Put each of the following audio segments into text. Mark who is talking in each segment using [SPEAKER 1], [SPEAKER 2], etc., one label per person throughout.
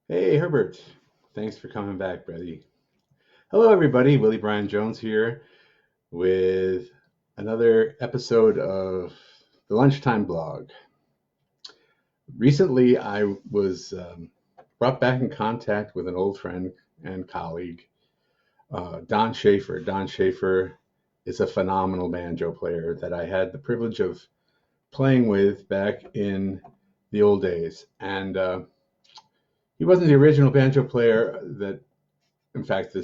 [SPEAKER 1] Hey, Herbert. Thanks for coming back, buddy. Hello, everybody. Willie Brian Jones here with another episode of the Lunchtime blog. Recently, I was brought back in contact with an old friend and colleague, Don Schaefer. Don Schaefer is a phenomenal banjo player that I had the privilege of playing with back in the old days. And he wasn't the original banjo player that, in fact,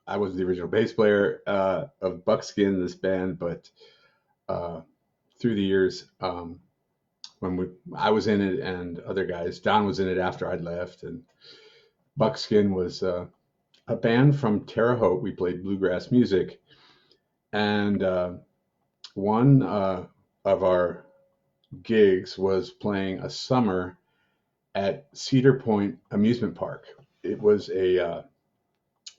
[SPEAKER 1] I was the original bass player of Buckskin, this band, but uh, through the years, I was in it and other guys, Don was in it after I'd left, and Buckskin was a band from Terre Haute. We played bluegrass music, and one of our gigs was playing a summer at Cedar Point Amusement Park. It was a,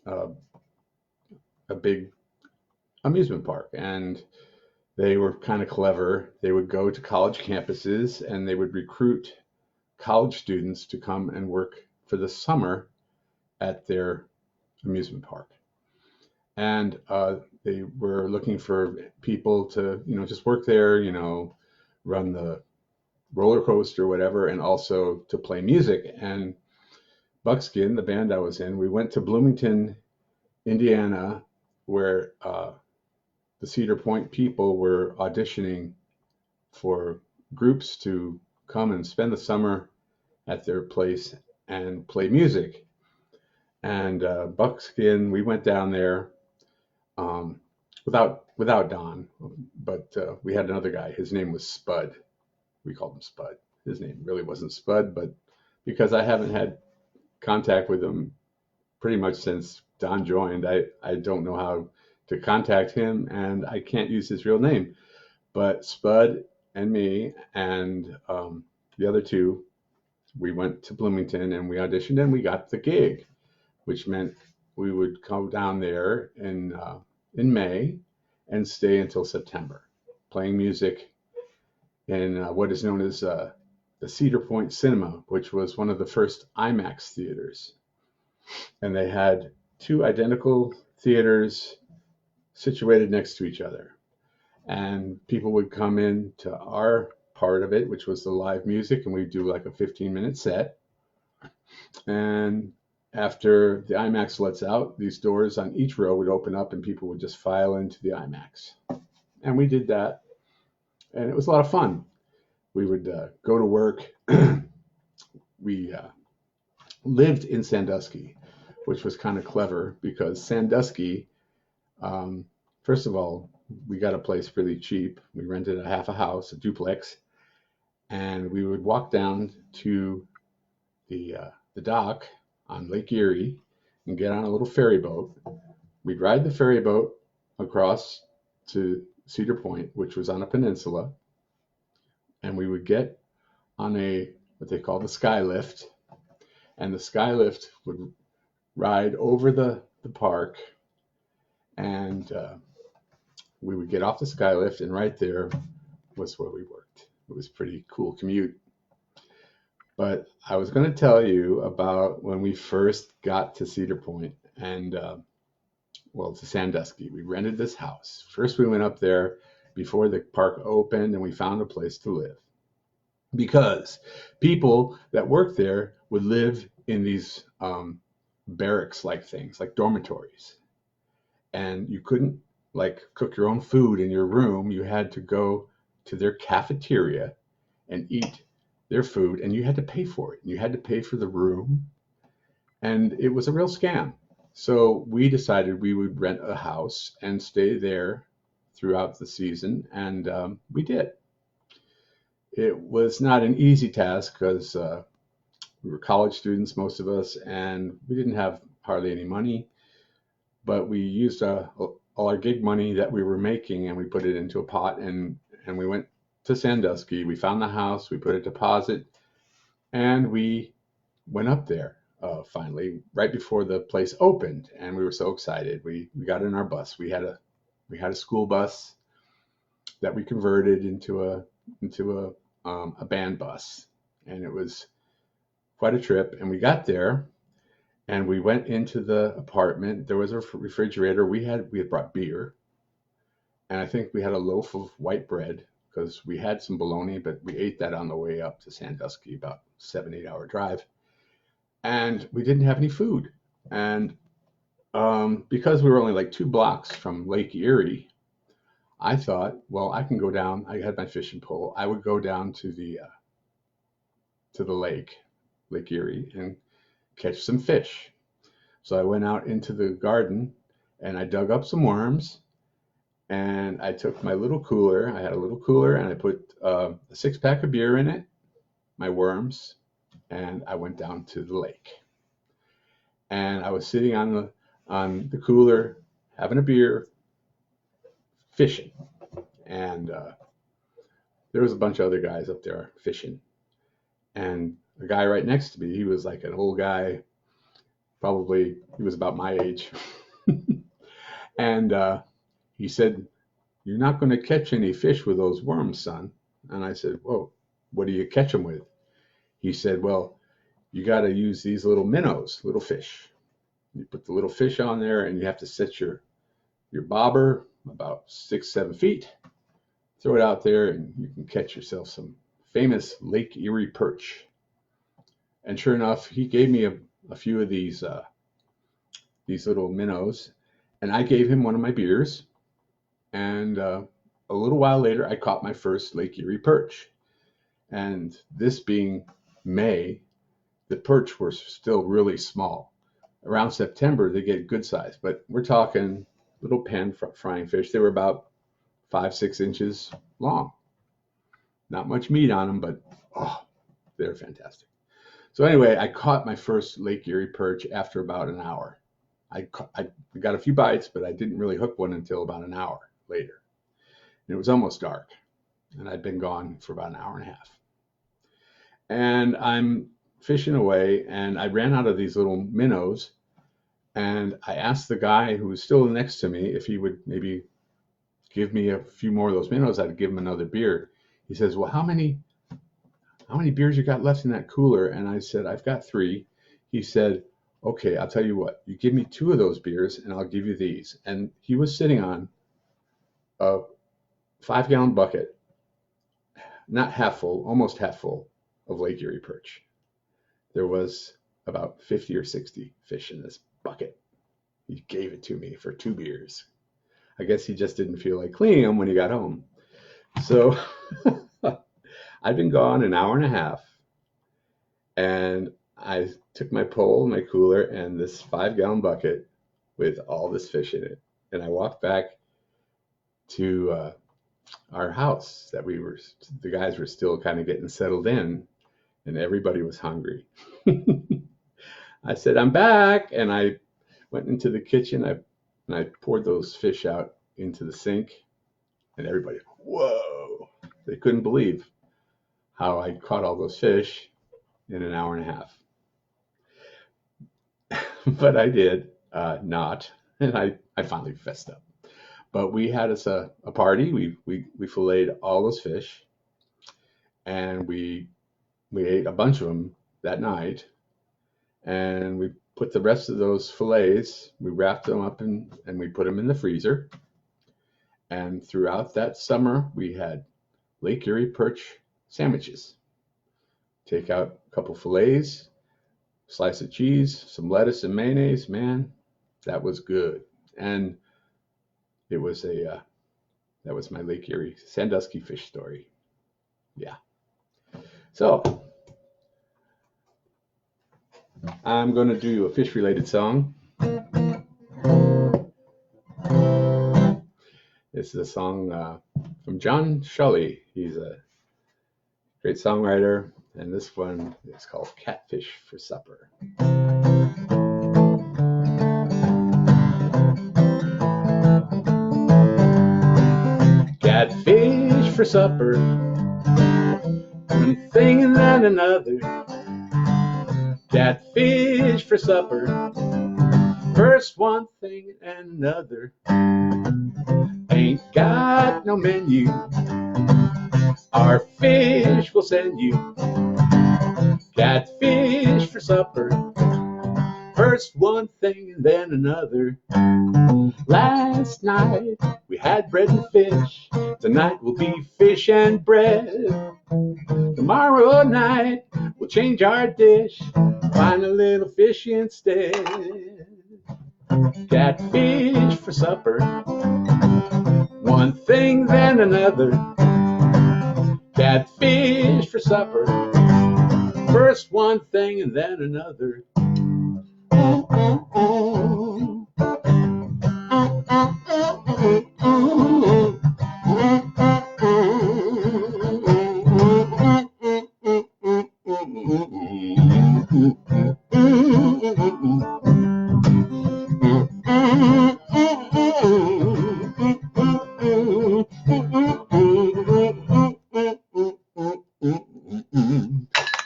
[SPEAKER 1] a big amusement park, and they were kind of clever. They would go to college campuses and they would recruit college students to come and work for the summer at their amusement park. And they were looking for people to, just work there, run the roller coaster or whatever, and also to play music. And Buckskin, the band I was in, we went to Bloomington, Indiana, where the Cedar Point people were auditioning for groups to come and spend the summer at their place and play music. And Buckskin, we went down there without Don, but we had another guy. His name was Spud. We called him Spud. His name really wasn't Spud, but because I haven't had contact with him pretty much since Don joined, I don't know how to contact him, and I can't use his real name. But Spud and me and the other two, we went to Bloomington and we auditioned and we got the gig, which meant we would come down there in May and stay until September, playing music in what is known as the Cedar Point Cinema, which was one of the first IMAX theaters. And they had two identical theaters situated next to each other. And people would come in to our part of it, which was the live music, and we'd do like a 15-minute set. And after the IMAX lets out, these doors on each row would open up and people would just file into the IMAX. And we did that, and it was a lot of fun. We would go to work. We lived in Sandusky, which was kind of clever because Sandusky, first of all, we got a place really cheap. We rented a half a house, a duplex, and we would walk down to the dock on Lake Erie and get on a little ferry boat. We'd ride the ferry boat across to Cedar Point, which was on a peninsula, and we would get on what they call the sky lift, and the sky lift would ride over the park, and we would get off the sky lift, and right there was where we worked. It was a pretty cool commute. But I was going to tell you about when we first got to Cedar Point and, to Sandusky. We rented this house. First, we went up there before the park opened and we found a place to live. Because people that worked there would live in these barracks-like things, like dormitories. And you couldn't cook your own food in your room. You had to go to their cafeteria and eat their food, and you had to pay for it. You had to pay for the room, and it was a real scam. So we decided we would rent a house and stay there throughout the season, and we did. It was not an easy task because we were college students, most of us, and we didn't have hardly any money, but we used all our gig money that we were making and we put it into a pot, and we went to Sandusky. We found the house, we put a deposit, and we went up there finally right before the place opened, and we were so excited. We got in our bus. We had a school bus that we converted into a band bus, and it was quite a trip. And we got there, and we went into the apartment. There was a refrigerator. We had brought beer, and I think we had a loaf of white bread because we had some bologna, but we ate that on the way up to Sandusky, about 7-8 hour drive. And we didn't have any food. And because we were only like 2 blocks from Lake Erie, I thought, well, I can go down. I had my fishing pole. I would go down to the Lake Erie, and catch some fish. So I went out into the garden and I dug up some worms, and I took my little cooler. I had a little cooler, and I put a 6-pack of beer in it, my worms, and I went down to the lake. And I was sitting on the cooler, having a beer, fishing. And there was a bunch of other guys up there fishing. And the guy right next to me, he was like an old guy, probably he was about my age. And he said, "You're not going to catch any fish with those worms, son." And I said, "Whoa, what do you catch them with?" He said, "Well, you got to use these little minnows, little fish. You put the little fish on there, and you have to set your bobber about 6-7 feet, throw it out there, and you can catch yourself some famous Lake Erie perch." And sure enough, he gave me a few of these little minnows, and I gave him one of my beers. And a little while later, I caught my first Lake Erie perch. And this being May, the perch were still really small. Around September, they get good size, but we're talking little pan frying fish. They were about 5-6 inches long. Not much meat on them, but oh, they're fantastic. So anyway, I caught my first Lake Erie perch after about an hour. I got a few bites, but I didn't really hook one until about an hour later. And it was almost dark, and I'd been gone for about an hour and a half. And I'm fishing away, and I ran out of these little minnows, and I asked the guy who was still next to me if he would maybe give me a few more of those minnows. I'd give him another beer. He says, "Well, how many beers you got left in that cooler?" And I said, "I've got 3. He said, "Okay, I'll tell you what, you give me 2 of those beers and I'll give you these." And he was sitting on a 5-gallon bucket, not half full, almost half full of Lake Erie perch. There was about 50 or 60 fish in this bucket. He gave it to me for 2 beers. I guess he just didn't feel like cleaning them when he got home. So I'd been gone an hour and a half, and I took my pole, my cooler, and this 5-gallon bucket with all this fish in it. And I walked back to our house that the guys were still kind of getting settled in, and everybody was hungry. I said, "I'm back." And I went into the kitchen. And I poured those fish out into the sink, and everybody, whoa, they couldn't believe how I caught all those fish in an hour and a half. But I did not, and I finally fessed up. But we had us a party. We filleted all those fish, and we ate a bunch of them that night. And we put the rest of those fillets, we wrapped them up and we put them in the freezer. And throughout that summer, we had Lake Erie perch sandwiches. Take out a couple fillets, slice of cheese, some lettuce and mayonnaise. Man, that was good. And it was that was my Lake Erie Sandusky fish story. Yeah. So I'm going to do a fish related song. This is a song from John Shelley. He's a great songwriter, and this one is called Catfish for Supper. Catfish for supper, one thing and then another. Catfish for supper. First one thing and another. Ain't got no menu. Our fish will send you catfish for supper. First one thing and then another. Last night we had bread and fish. Tonight will be fish and bread. Tomorrow night we'll change our dish. Find a little fish instead. Catfish for supper. One thing then another. Catfish for supper. First one thing and then another.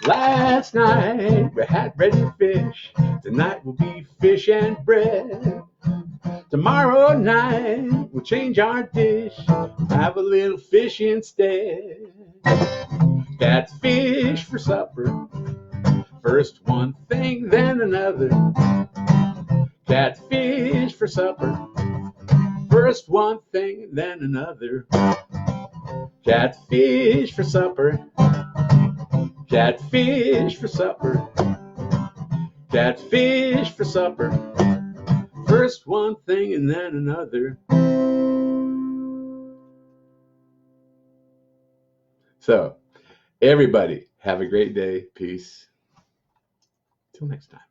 [SPEAKER 1] Last night we had bread and fish. Tonight will be fish and bread. Tomorrow night we'll change our dish. Have a little fish instead. Catfish for supper. First one thing, then another. Catfish for supper. First one thing, then another. Catfish for supper. Catfish for supper. Catfish for supper. First one thing and then another. So, everybody, have a great day. Peace. Till next time.